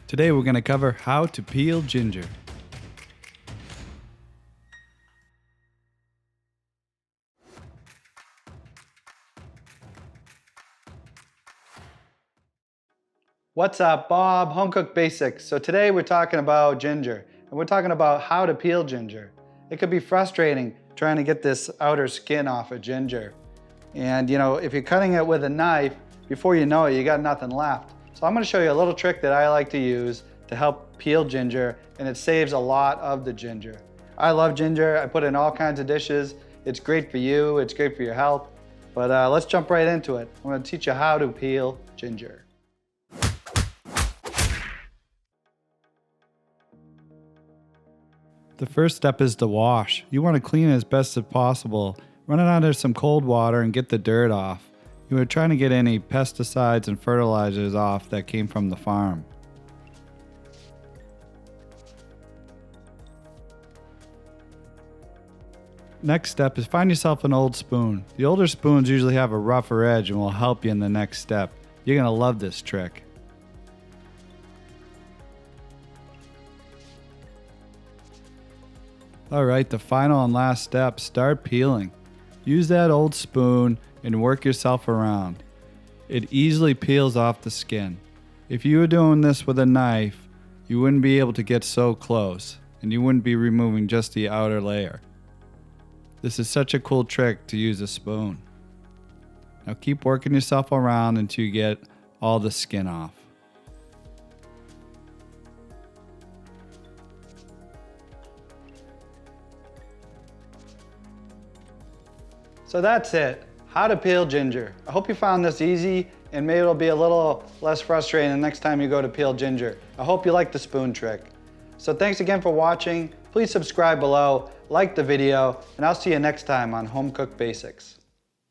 Today we're going to cover how to peel ginger. What's up, Bob? Home Cook Basics. So today we're talking about ginger, and we're talking about how to peel ginger. It could be frustrating trying to get this outer skin off of ginger. And if you're cutting it with a knife, before you know it, you got nothing left. So I'm gonna show you a little trick that I like to use to help peel ginger, and it saves a lot of the ginger. I love ginger. I put it in all kinds of dishes. It's great for you, it's great for your health. But let's jump right into it. I'm gonna teach you how to peel ginger. The first step is to wash. You want to clean it as best as possible. Run it under some cold water and get the dirt off. You are trying to get any pesticides and fertilizers off that came from the farm. Next step is find yourself an old spoon. The older spoons usually have a rougher edge and will help you in the next step. You're going to love this trick. Alright, the final and last step, start peeling. Use that old spoon and work yourself around. It easily peels off the skin. If you were doing this with a knife, you wouldn't be able to get so close, and you wouldn't be removing just the outer layer. This is such a cool trick to use a spoon. Now keep working yourself around until you get all the skin off. So that's it, how to peel ginger. I hope you found this easy, and maybe it'll be a little less frustrating the next time you go to peel ginger. I hope you like the spoon trick. So thanks again for watching. Please subscribe below, like the video, and I'll see you next time on Home Cook Basics.